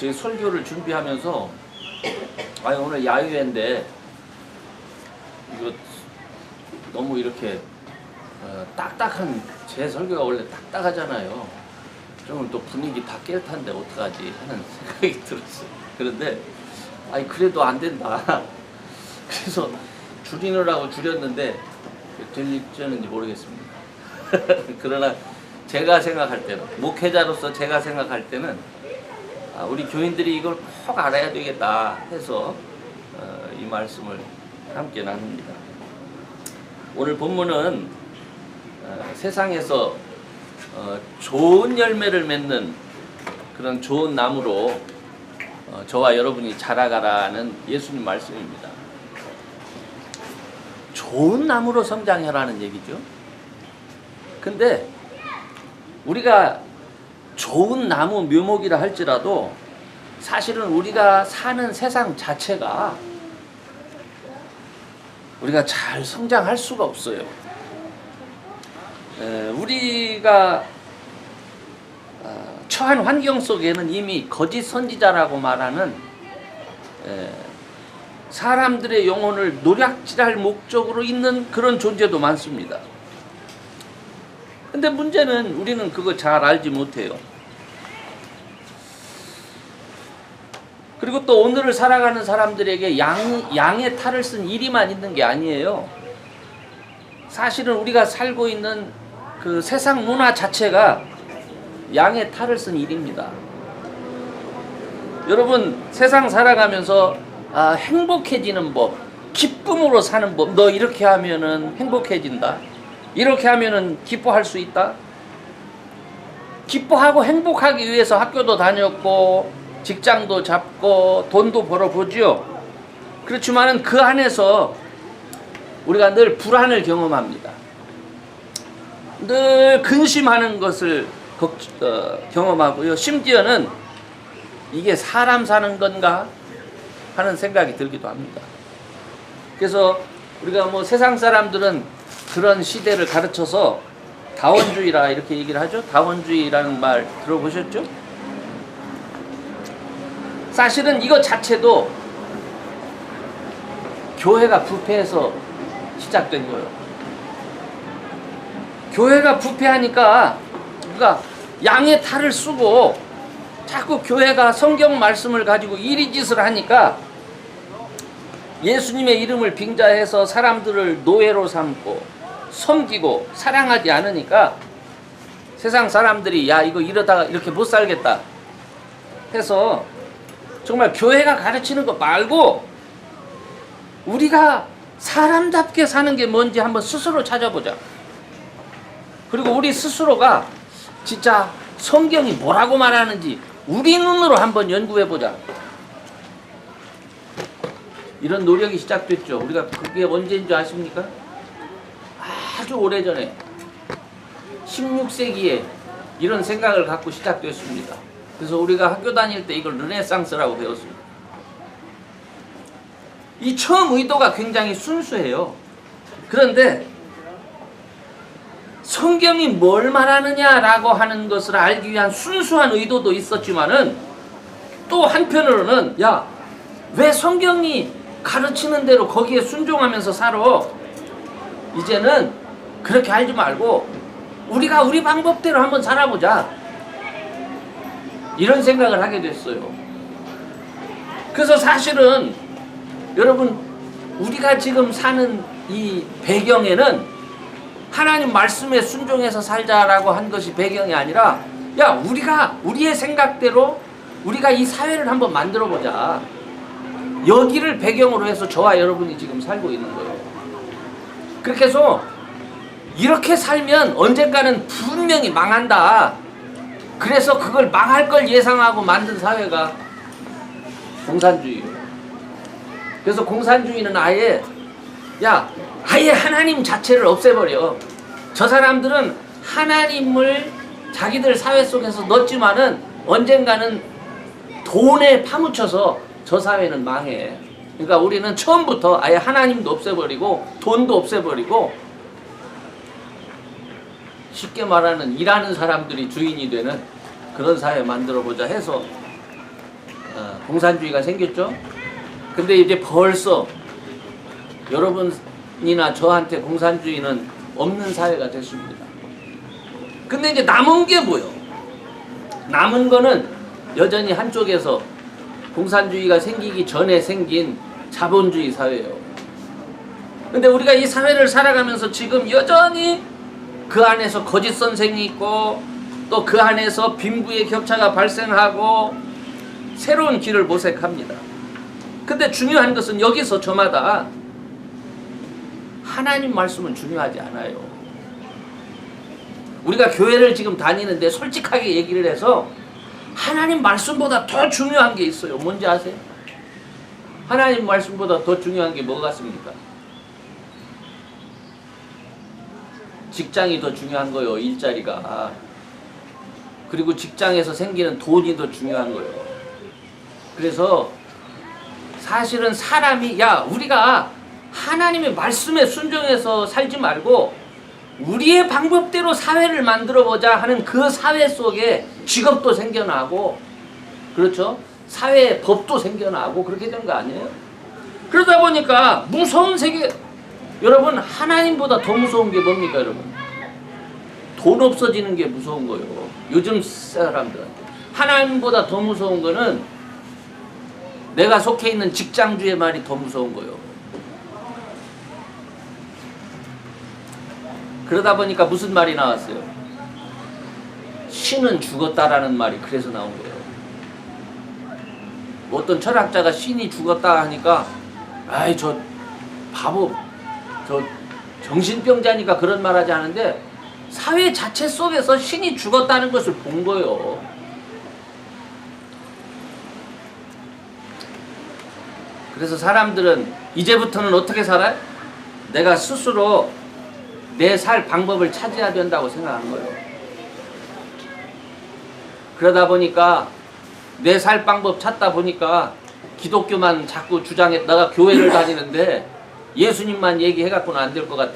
제 설교를 준비하면서 오늘 야유회인데 이거 너무 이렇게 딱딱한, 제 설교가 원래 딱딱하잖아요. 좀 또 분위기 다 깰 텐데 어떡하지 하는 생각이 들었어요. 그런데 그래도 안 된다. 그래서 줄이느라고 줄였는데 될지는지 모르겠습니다. 그러나 제가 생각할 때는, 목회자로서 제가 생각할 때는 우리 교인들이 이걸 꼭 알아야 되겠다 해서 이 말씀을 함께 나눕니다. 오늘 본문은 세상에서 좋은 열매를 맺는 그런 좋은 나무로 저와 여러분이 자라가라는 예수님 말씀입니다. 좋은 나무로 성장해라는 얘기죠. 근데 우리가 좋은 나무 묘목이라 할지라도 사실은 우리가 사는 세상 자체가 우리가 잘 성장할 수가 없어요. 우리가 처한 환경 속에는 이미 거짓 선지자라고 말하는 사람들의 영혼을 노략질할 목적으로 있는 그런 존재도 많습니다. 근데 문제는 우리는 그거 잘 알지 못해요. 그리고 또 오늘을 살아가는 사람들에게 양의 탈을 쓴 일이만 있는 게 아니에요. 사실은 우리가 살고 있는 그 세상 문화 자체가 양의 탈을 쓴 일입니다. 여러분, 세상 살아가면서 행복해지는 법, 기쁨으로 사는 법, 너 이렇게 하면은 행복해진다, 이렇게 하면은 기뻐할 수 있다. 기뻐하고 행복하기 위해서 학교도 다녔고 직장도 잡고 돈도 벌어보죠. 그렇지만은 그 안에서 우리가 늘 불안을 경험합니다. 늘 근심하는 것을 경험하고요. 심지어는 이게 사람 사는 건가 하는 생각이 들기도 합니다. 그래서 우리가 세상 사람들은 그런 시대를 가르쳐서 다원주의라 이렇게 얘기를 하죠. 다원주의라는 말 들어보셨죠? 사실은 이것 자체도 교회가 부패해서 시작된 거예요. 교회가 부패하니까 우리가 양의 탈을 쓰고 자꾸 교회가 성경 말씀을 가지고 이리짓을 하니까 예수님의 이름을 빙자해서 사람들을 노예로 삼고 섬기고 사랑하지 않으니까 세상 사람들이 이거 이러다가 이렇게 못 살겠다 해서 정말 교회가 가르치는 거 말고 우리가 사람답게 사는 게 뭔지 한번 스스로 찾아보자. 그리고 우리 스스로가 진짜 성경이 뭐라고 말하는지 우리 눈으로 한번 연구해보자. 이런 노력이 시작됐죠. 우리가 그게 언제인 줄 아십니까? 아주 오래전에 16세기에 이런 생각을 갖고 시작됐습니다. 그래서 우리가 학교 다닐 때 이걸 르네상스라고 배웠습니다. 이 처음 의도가 굉장히 순수해요. 그런데 성경이 뭘 말하느냐라고 하는 것을 알기 위한 순수한 의도도 있었지만은 또 한편으로는 왜 성경이 가르치는 대로 거기에 순종하면서 살아? 이제는 그렇게 알지 말고 우리가 우리 방법대로 한번 살아보자. 이런 생각을 하게 됐어요. 그래서 사실은 여러분, 우리가 지금 사는 이 배경에는 하나님 말씀에 순종해서 살자라고 한 것이 배경이 아니라 우리가 우리의 생각대로 우리가 이 사회를 한번 만들어보자. 여기를 배경으로 해서 저와 여러분이 지금 살고 있는 거예요. 그렇게 해서 이렇게 살면 언젠가는 분명히 망한다. 그래서 그걸 망할 걸 예상하고 만든 사회가 공산주의예요. 그래서 공산주의는 아예 하나님 자체를 없애버려. 저 사람들은 하나님을 자기들 사회 속에서 넣었지만은 언젠가는 돈에 파묻혀서 저 사회는 망해. 그러니까 우리는 처음부터 아예 하나님도 없애버리고 돈도 없애버리고 쉽게 말하는 일하는 사람들이 주인이 되는 그런 사회 만들어보자 해서 공산주의가 생겼죠. 근데 이제 벌써 여러분이나 저한테 공산주의는 없는 사회가 됐습니다. 근데 이제 남은 게 뭐요? 남은 거는 여전히 한쪽에서 공산주의가 생기기 전에 생긴 자본주의 사회예요. 근데 우리가 이 사회를 살아가면서 지금 여전히 그 안에서 거짓 선생이 있고 또 그 안에서 빈부의 격차가 발생하고 새로운 길을 모색합니다. 근데 중요한 것은 여기서 저마다 하나님 말씀은 중요하지 않아요. 우리가 교회를 지금 다니는데 솔직하게 얘기를 해서 하나님 말씀보다 더 중요한 게 있어요. 뭔지 아세요? 하나님 말씀보다 더 중요한 게 뭐 같습니까? 직장이 더 중요한 거예요. 일자리가. 그리고 직장에서 생기는 돈이 더 중요한 거예요. 그래서 사실은 사람이 우리가 하나님의 말씀에 순종해서 살지 말고 우리의 방법대로 사회를 만들어보자 하는 그 사회 속에 직업도 생겨나고, 그렇죠? 사회의 법도 생겨나고 그렇게 된 거 아니에요? 그러다 보니까 무서운 세계, 여러분 하나님보다 더 무서운 게 뭡니까 여러분? 돈 없어지는 게 무서운 거예요. 요즘 사람들한테. 하나님보다 더 무서운 거는 내가 속해 있는 직장주의 말이 더 무서운 거예요. 그러다 보니까 무슨 말이 나왔어요? 신은 죽었다라는 말이 그래서 나온 거예요. 어떤 철학자가 신이 죽었다 하니까 아이 저 바보, 저 정신병자니까 그런 말 하지 않은데 사회 자체 속에서 신이 죽었다는 것을 본 거예요. 그래서 사람들은 이제부터는 어떻게 살아요? 내가 스스로 내 살 방법을 찾아야 된다고 생각하는 거예요. 그러다 보니까 내 살 방법 찾다 보니까 기독교만 자꾸 주장해. 내가 교회를 다니는데 예수님만 얘기해갖고는 안 될 것 같아.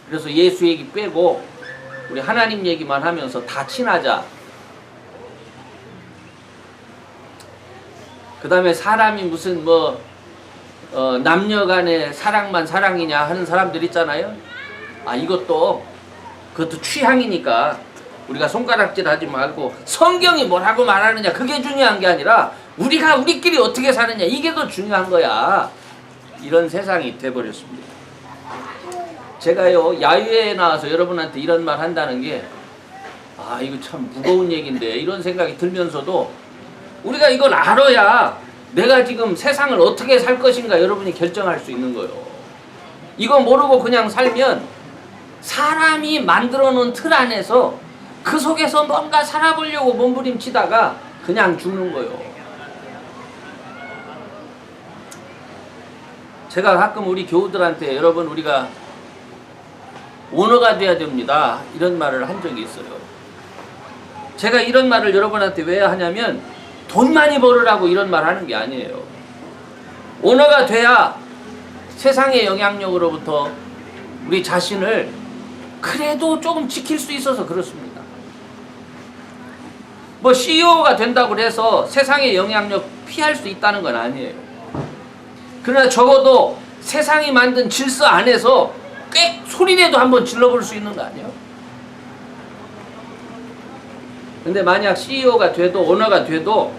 그래서 예수 얘기 빼고 우리 하나님 얘기만 하면서 다 친하자. 그 다음에 사람이 무슨 남녀 간의 사랑만 사랑이냐 하는 사람들 있잖아요. 그것도 취향이니까 우리가 손가락질 하지 말고 성경이 뭐라고 말하느냐 그게 중요한 게 아니라 우리가 우리끼리 어떻게 사느냐 이게 더 중요한 거야. 이런 세상이 돼버렸습니다. 제가요 야유회에 나와서 여러분한테 이런 말 한다는 게 이거 참 무거운 얘기인데 이런 생각이 들면서도 우리가 이걸 알아야 내가 지금 세상을 어떻게 살 것인가 여러분이 결정할 수 있는 거예요. 이거 모르고 그냥 살면 사람이 만들어 놓은 틀 안에서 그 속에서 뭔가 살아보려고 몸부림치다가 그냥 죽는 거예요. 제가 가끔 우리 교우들한테 여러분 우리가 오너가 돼야 됩니다 이런 말을 한 적이 있어요. 제가 이런 말을 여러분한테 왜 하냐면 돈 많이 벌으라고 이런 말 하는 게 아니에요. 오너가 돼야 세상의 영향력으로부터 우리 자신을 그래도 조금 지킬 수 있어서 그렇습니다. CEO가 된다고 해서 세상의 영향력 피할 수 있다는 건 아니에요. 그러나 적어도 세상이 만든 질서 안에서 꽤 소리내도 한번 질러볼 수 있는 거 아니에요? 근데 만약 CEO가 돼도 오너가 돼도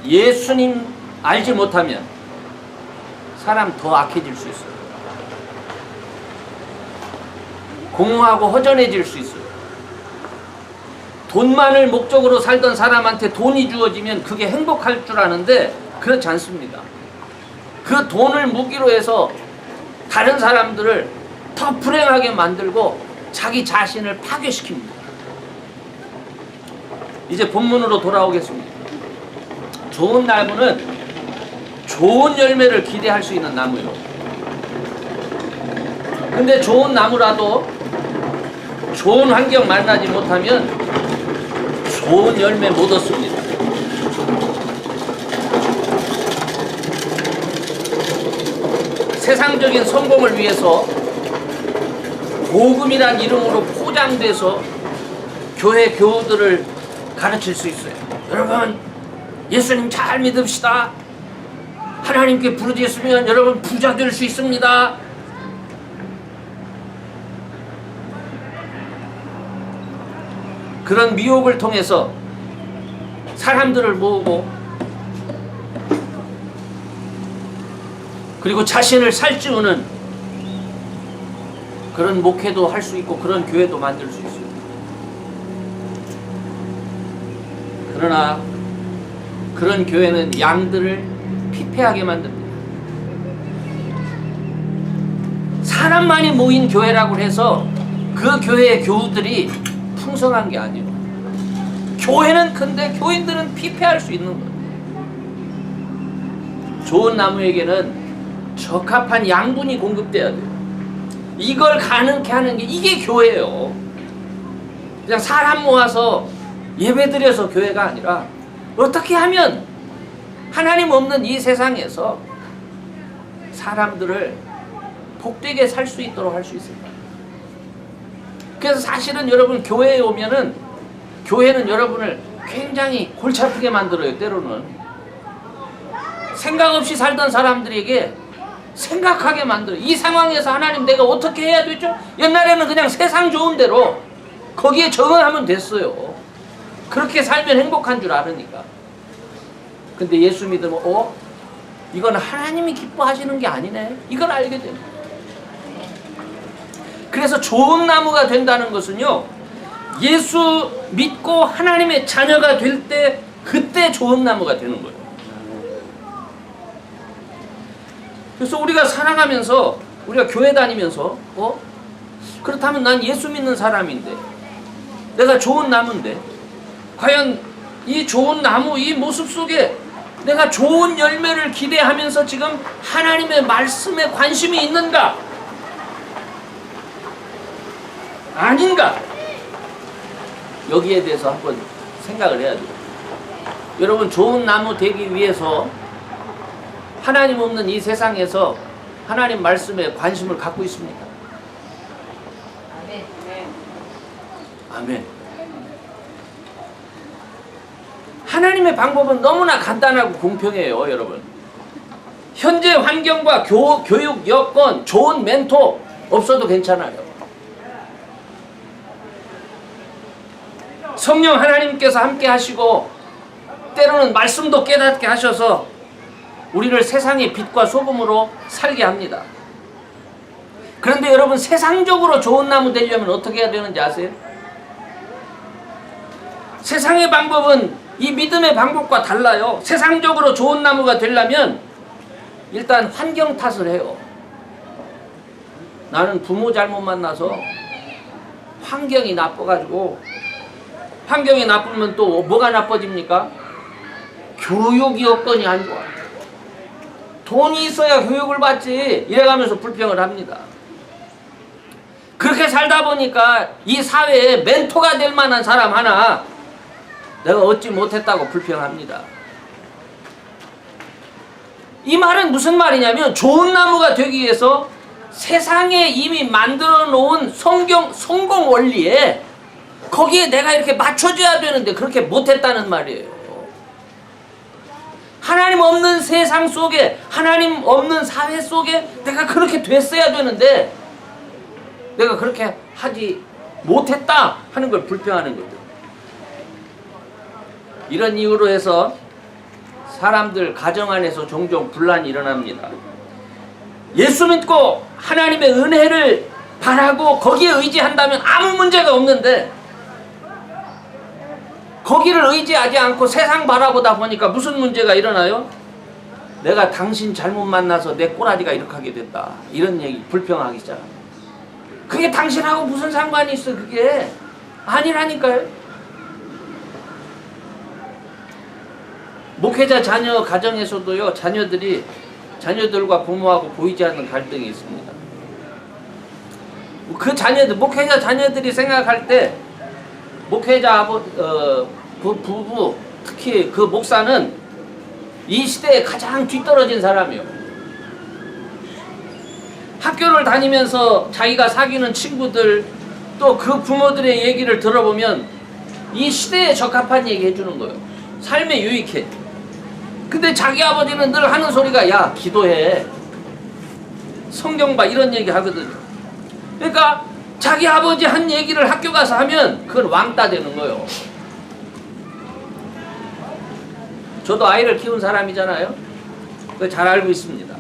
예수님 알지 못하면 사람 더 악해질 수 있어요. 공허하고 허전해질 수 있어요. 돈만을 목적으로 살던 사람한테 돈이 주어지면 그게 행복할 줄 아는데 그렇지 않습니다. 그 돈을 무기로 해서 다른 사람들을 더 불행하게 만들고 자기 자신을 파괴시킵니다. 이제 본문으로 돌아오겠습니다. 좋은 나무는 좋은 열매를 기대할 수 있는 나무요. 근데 좋은 나무라도 좋은 환경 만나지 못하면 좋은 열매 못 얻습니다. 세상적인 성공을 위해서 복음이란 이름으로 포장돼서 교회 교우들을 가르칠 수 있어요. 여러분 예수님 잘 믿읍시다. 하나님께 부르짖으면 여러분 부자 될 수 있습니다. 그런 미혹을 통해서 사람들을 모으고 그리고 자신을 살찌우는 그런 목회도 할 수 있고 그런 교회도 만들 수 있어요. 그러나 그런 교회는 양들을 피폐하게 만듭니다. 사람만이 모인 교회라고 해서 그 교회의 교우들이 풍성한 게 아니에요. 교회는 큰데 교인들은 피폐할 수 있는 거예요. 좋은 나무에게는 적합한 양분이 공급돼야 돼요. 이걸 가능케 하는 게 이게 교회예요. 그냥 사람 모아서 예배드려서 교회가 아니라 어떻게 하면 하나님 없는 이 세상에서 사람들을 복되게 살 수 있도록 할 수 있을까? 그래서 사실은 여러분 교회에 오면은 교회는 여러분을 굉장히 골치 아프게 만들어요. 때로는 생각 없이 살던 사람들에게 생각하게 만들어요. 이 상황에서 하나님 내가 어떻게 해야 되죠? 옛날에는 그냥 세상 좋은 대로 거기에 적응하면 됐어요. 그렇게 살면 행복한 줄 알으니까. 근데 예수 믿으면 이건 하나님이 기뻐하시는 게 아니네. 이걸 알게 돼요. 그래서 좋은 나무가 된다는 것은요, 예수 믿고 하나님의 자녀가 될 때 그때 좋은 나무가 되는 거예요. 그래서 우리가 살아가면서 우리가 교회 다니면서 그렇다면 난 예수 믿는 사람인데 내가 좋은 나무인데 과연 이 좋은 나무 이 모습 속에 내가 좋은 열매를 기대하면서 지금 하나님의 말씀에 관심이 있는가? 아닌가? 여기에 대해서 한번 생각을 해야 돼요. 여러분 좋은 나무 되기 위해서 하나님 없는 이 세상에서 하나님 말씀에 관심을 갖고 있습니까? 아멘. 아멘. 하나님의 방법은 너무나 간단하고 공평해요, 여러분. 현재 환경과 교육 여건, 좋은 멘토 없어도 괜찮아요. 성령 하나님께서 함께 하시고 때로는 말씀도 깨닫게 하셔서 우리를 세상의 빛과 소금으로 살게 합니다. 그런데 여러분 세상적으로 좋은 나무 되려면 어떻게 해야 되는지 아세요? 세상의 방법은 이 믿음의 방법과 달라요. 세상적으로 좋은 나무가 되려면 일단 환경 탓을 해요. 나는 부모 잘못 만나서 환경이 나빠가지고, 환경이 나쁘면 또 뭐가 나빠집니까? 교육 여건이 안 좋아. 돈이 있어야 교육을 받지. 이래가면서 불평을 합니다. 그렇게 살다 보니까 이 사회에 멘토가 될 만한 사람 하나 내가 얻지 못했다고 불평합니다. 이 말은 무슨 말이냐면 좋은 나무가 되기 위해서 세상에 이미 만들어 놓은 성공 원리에 거기에 내가 이렇게 맞춰줘야 되는데 그렇게 못했다는 말이에요. 하나님 없는 세상 속에, 하나님 없는 사회 속에 내가 그렇게 됐어야 되는데 내가 그렇게 하지 못했다 하는 걸 불평하는 거죠. 이런 이유로 해서 사람들 가정 안에서 종종 분란이 일어납니다. 예수 믿고 하나님의 은혜를 바라고 거기에 의지한다면 아무 문제가 없는데 거기를 의지하지 않고 세상 바라보다 보니까 무슨 문제가 일어나요? 내가 당신 잘못 만나서 내 꼬라지가 이렇게 하게 됐다. 이런 얘기 불평하기 시작합니다. 그게 당신하고 무슨 상관이 있어? 그게 아니라니까요. 목회자 자녀 가정에서도요, 자녀들과 부모하고 보이지 않는 갈등이 있습니다. 그 자녀들, 목회자 자녀들이 생각할 때 목회자 부부, 특히 그 목사는 이 시대에 가장 뒤떨어진 사람이에요. 학교를 다니면서 자기가 사귀는 친구들 또 그 부모들의 얘기를 들어보면 이 시대에 적합한 얘기 해주는 거예요. 삶에 유익해. 근데 자기 아버지는 늘 하는 소리가 야 기도해, 성경 봐, 이런 얘기 하거든요. 그러니까 자기 아버지 한 얘기를 학교 가서 하면 그건 왕따 되는 거예요. 저도 아이를 키운 사람이잖아요. 그거 잘 알고 있습니다.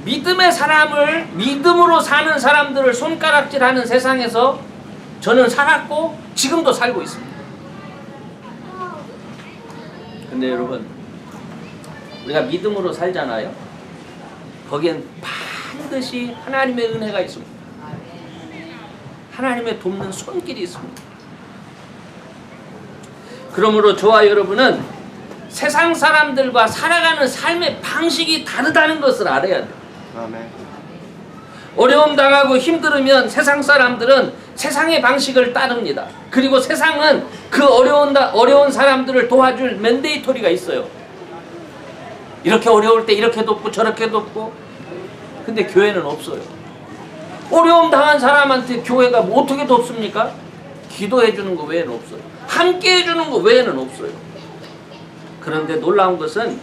믿음의 사람을, 믿음으로 사는 사람들을 손가락질하는 세상에서 저는 살았고 지금도 살고 있습니다. 근데 여러분, 우리가 믿음으로 살잖아요. 거기엔 반드시 하나님의 은혜가 있습니다. 하나님의 돕는 손길이 있습니다. 그러므로 저와 여러분은 세상 사람들과 살아가는 삶의 방식이 다르다는 것을 알아야 돼요. 아멘. 어려움 당하고 힘들으면 세상 사람들은 세상의 방식을 따릅니다. 그리고 세상은 그 어려운 사람들을 도와줄 맨데이터리가 있어요. 이렇게 어려울 때 이렇게 돕고 저렇게 돕고. 근데 교회는 없어요. 어려움 당한 사람한테 교회가 뭐 어떻게 돕습니까? 기도해 주는 거 외에는 없어요. 함께 해주는 거 외에는 없어요. 그런데 놀라운 것은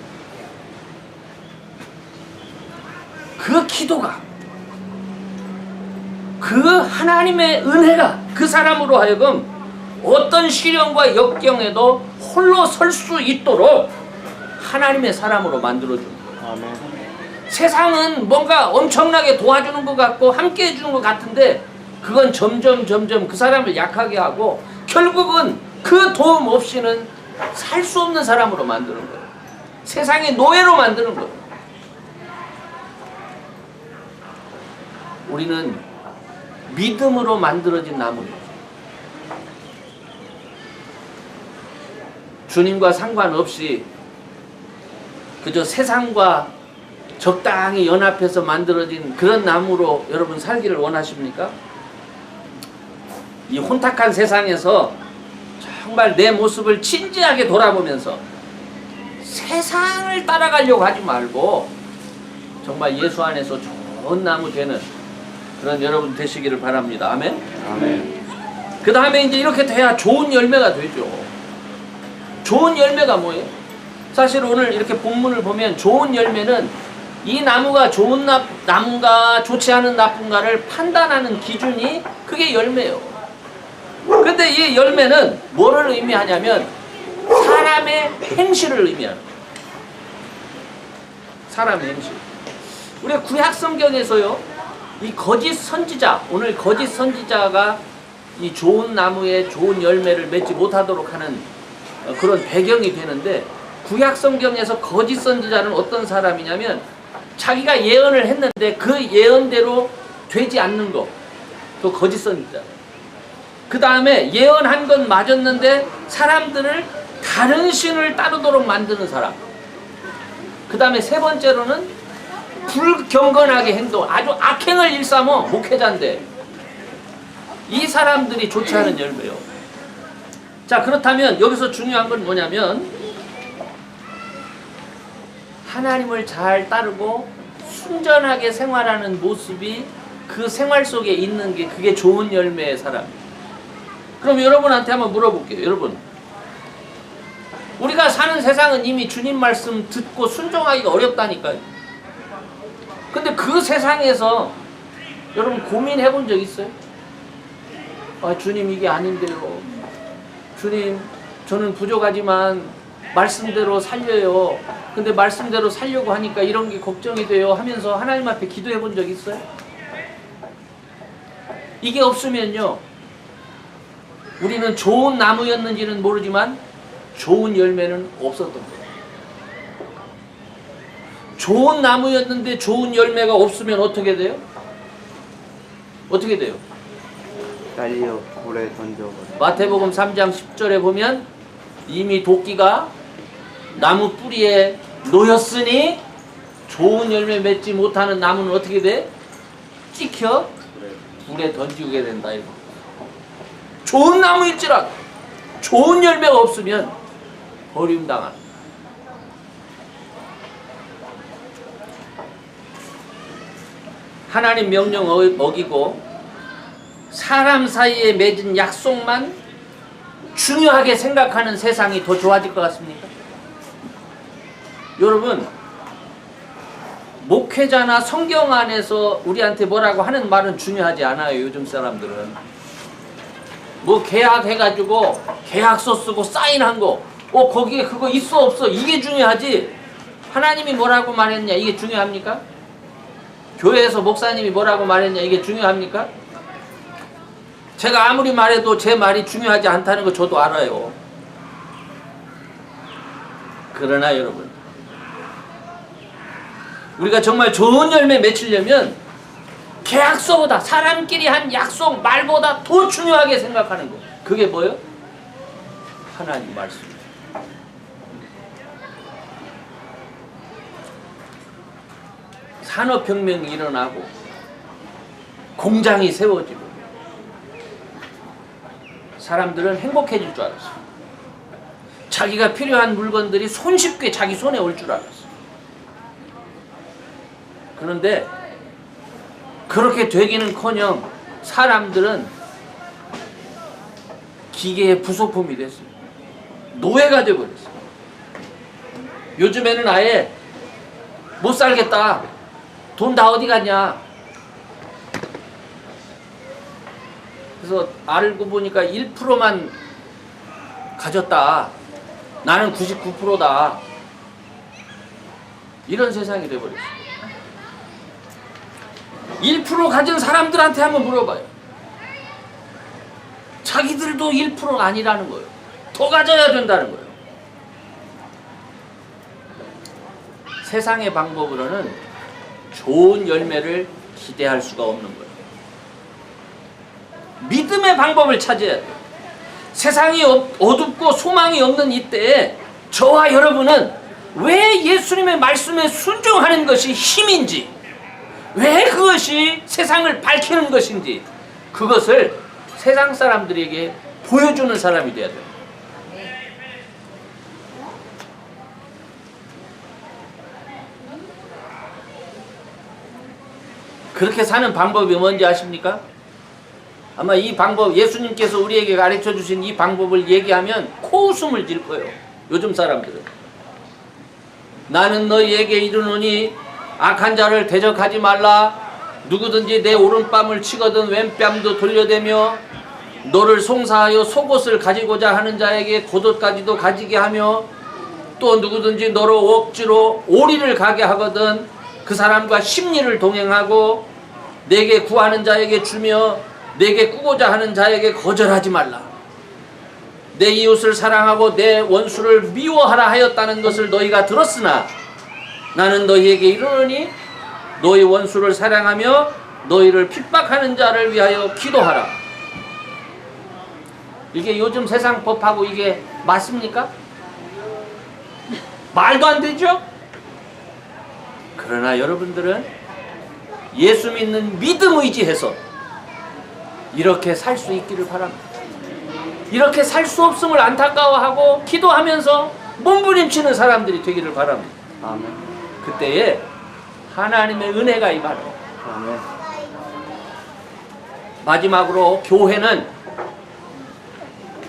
그 기도가, 그 하나님의 은혜가 그 사람으로 하여금 어떤 시련과 역경에도 홀로 설 수 있도록 하나님의 사람으로 만들어줍니다. 아멘. 세상은 뭔가 엄청나게 도와주는 것 같고 함께 해주는 것 같은데 그건 점점 그 사람을 약하게 하고 결국은 그 도움 없이는 살 수 없는 사람으로 만드는 거예요. 세상의 노예로 만드는 거예요. 우리는 믿음으로 만들어진 나무예요. 주님과 상관없이 그저 세상과 적당히 연합해서 만들어진 그런 나무로 여러분 살기를 원하십니까? 이 혼탁한 세상에서 정말 내 모습을 진지하게 돌아보면서 세상을 따라가려고 하지 말고 정말 예수 안에서 좋은 나무 되는 그런 여러분 되시기를 바랍니다. 아멘? 아멘. 그 다음에 이제 이렇게 돼야 좋은 열매가 되죠. 좋은 열매가 뭐예요? 사실 오늘 이렇게 본문을 보면 좋은 열매는 이 나무가 좋은 나무가 좋지 않은 나쁜가를 판단하는 기준이 그게 열매예요. 근데 이 열매는 뭐를 의미하냐면 사람의 행실을 의미하는 거예요. 사람의 행실. 우리 구약 성경에서요, 이 거짓 선지자, 오늘 거짓 선지자가 이 좋은 나무에 좋은 열매를 맺지 못하도록 하는 그런 배경이 되는데, 구약 성경에서 거짓 선지자는 어떤 사람이냐면 자기가 예언을 했는데 그 예언대로 되지 않는 거, 또 거짓 선지자. 그 다음에 예언한 건 맞았는데 사람들을 다른 신을 따르도록 만드는 사람. 그 다음에 세 번째로는 불경건하게 행동, 아주 악행을 일삼어 목회자인데 이 사람들이 좋지 않은 열매요. 자, 그렇다면 여기서 중요한 건 뭐냐면 하나님을 잘 따르고 순전하게 생활하는 모습이 그 생활 속에 있는 게 그게 좋은 열매의 사람이에요. 그럼 여러분한테 한번 물어볼게요. 여러분, 우리가 사는 세상은 이미 주님 말씀 듣고 순종하기가 어렵다니까요. 근데 그 세상에서 여러분 고민해 본 적 있어요? 아, 주님 이게 아닌데요. 주님, 저는 부족하지만 말씀대로 살려요. 근데 말씀대로 살려고 하니까 이런 게 걱정이 돼요 하면서 하나님 앞에 기도해 본 적 있어요? 이게 없으면요, 우리는 좋은 나무였는지는 모르지만 좋은 열매는 없었던 거예요. 좋은 나무였는데 좋은 열매가 없으면 어떻게 돼요? 어떻게 돼요? 딸려 불에 던져버려. 마태복음 3장 10절에 보면 이미 도끼가 나무 뿌리에 놓였으니 좋은 열매 맺지 못하는 나무는 어떻게 돼? 찍혀 불에 던지게 된다. 이거. 좋은 나무일지라도 좋은 열매가 없으면 버림당한. 하나님 명령 어기고 사람 사이에 맺은 약속만 중요하게 생각하는 세상이 더 좋아질 것 같습니까? 여러분, 목회자나 성경 안에서 우리한테 뭐라고 하는 말은 중요하지 않아요. 요즘 사람들은 뭐 계약해가지고 계약서 쓰고 사인한 거, 거기에 그거 있어 없어 이게 중요하지, 하나님이 뭐라고 말했냐 이게 중요합니까? 교회에서 목사님이 뭐라고 말했냐 이게 중요합니까? 제가 아무리 말해도 제 말이 중요하지 않다는 거 저도 알아요. 그러나 여러분, 우리가 정말 좋은 열매 맺으려면 계약서보다, 사람끼리 한 약속 말보다 더 중요하게 생각하는 거, 그게 뭐예요? 하나님 말씀. 산업혁명이 일어나고 공장이 세워지고 사람들은 행복해질 줄 알았어요. 자기가 필요한 물건들이 손쉽게 자기 손에 올 줄 알았어요. 그런데 그렇게 되기는커녕 사람들은 기계의 부속품이 됐어요. 노예가 되어버렸어요. 요즘에는 아예 못 살겠다, 돈 다 어디 갔냐. 그래서 알고 보니까 1%만 가졌다, 나는 99%다, 이런 세상이 되어버렸어요. 1% 가진 사람들한테 한번 물어봐요. 자기들도 1%가 아니라는 거예요. 더 가져야 된다는 거예요. 세상의 방법으로는 좋은 열매를 기대할 수가 없는 거예요. 믿음의 방법을 찾아야 돼요. 세상이 어둡고 소망이 없는 이때에 저와 여러분은 왜 예수님의 말씀에 순종하는 것이 힘인지, 왜 그것이 세상을 밝히는 것인지, 그것을 세상 사람들에게 보여주는 사람이 돼야 돼요. 그렇게 사는 방법이 뭔지 아십니까? 아마 이 방법, 예수님께서 우리에게 가르쳐 주신 이 방법을 얘기하면 코웃음을 질 거예요. 요즘 사람들은. 나는 너희에게 이르노니 악한 자를 대적하지 말라. 누구든지 내 오른뺨을 치거든 왼뺨도 돌려대며 너를 송사하여 속옷을 가지고자 하는 자에게 겉옷까지도 가지게 하며 또 누구든지 너로 억지로 오리를 가게 하거든 그 사람과 심리를 동행하고 내게 구하는 자에게 주며 내게 꾸고자 하는 자에게 거절하지 말라. 내 이웃을 사랑하고 내 원수를 미워하라 하였다는 것을 너희가 들었으나 나는 너희에게 이르노니 너희 원수를 사랑하며 너희를 핍박하는 자를 위하여 기도하라. 이게 요즘 세상 법하고 이게 맞습니까? 말도 안 되죠? 그러나 여러분들은 예수 믿는 믿음 의지해서 이렇게 살 수 있기를 바랍니다. 이렇게 살 수 없음을 안타까워하고 기도하면서 몸부림치는 사람들이 되기를 바랍니다. 아멘. 그때에 하나님의 은혜가 임하라. 아멘. 마지막으로 교회는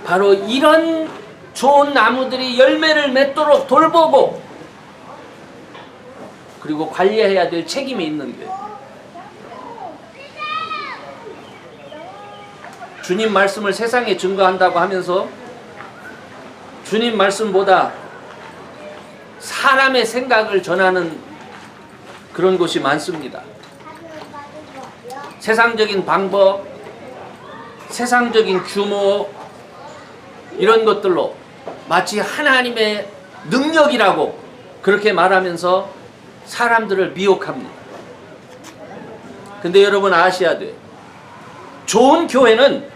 바로 이런 좋은 나무들이 열매를 맺도록 돌보고 그리고 관리해야 될 책임이 있는 거예요. 주님 말씀을 세상에 증거한다고 하면서 주님 말씀보다 사람의 생각을 전하는 그런 곳이 많습니다. 세상적인 방법, 세상적인 규모, 이런 것들로 마치 하나님의 능력이라고 그렇게 말하면서 사람들을 미혹합니다. 근데 여러분 아셔야 돼요. 좋은 교회는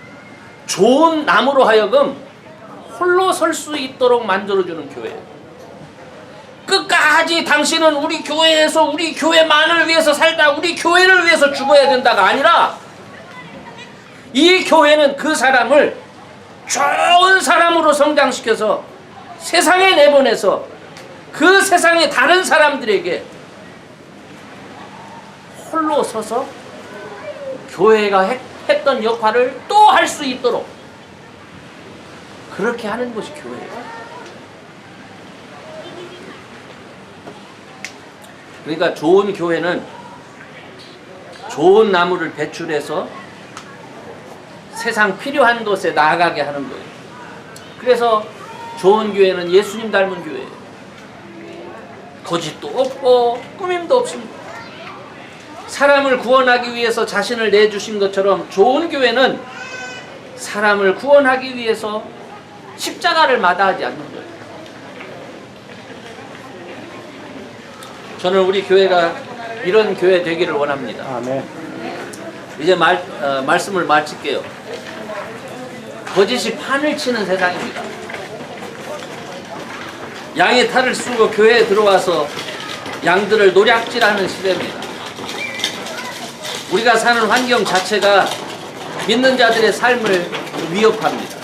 좋은 나무로 하여금 홀로 설 수 있도록 만들어주는 교회예요. 끝까지 당신은 우리 교회에서 우리 교회만을 위해서 살다 우리 교회를 위해서 죽어야 된다가 아니라 이 교회는 그 사람을 좋은 사람으로 성장시켜서 세상에 내보내서 그 세상의 다른 사람들에게 홀로 서서 교회가 했던 역할을 또 할 수 있도록 그렇게 하는 것이 교회예요. 그러니까 좋은 교회는 좋은 나무를 배출해서 세상 필요한 곳에 나아가게 하는 거예요. 그래서 좋은 교회는 예수님 닮은 교회예요. 거짓도 없고 꾸밈도 없습니다. 사람을 구원하기 위해서 자신을 내주신 것처럼 좋은 교회는 사람을 구원하기 위해서 십자가를 마다하지 않는 거예요. 저는 우리 교회가 이런 교회 되기를 원합니다. 아멘. 이제 말씀을 마칠게요. 거짓이 판을 치는 세상입니다. 양의 탈을 쓰고 교회에 들어와서 양들을 노략질하는 시대입니다. 우리가 사는 환경 자체가 믿는 자들의 삶을 위협합니다.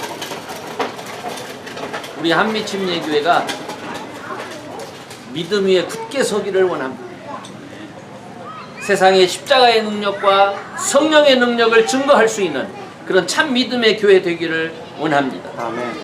우리 한미침례교회가 믿음 위에 굳게 서기를 원합니다. 세상의 십자가의 능력과 성령의 능력을 증거할 수 있는 그런 참 믿음의 교회 되기를 원합니다. 아멘.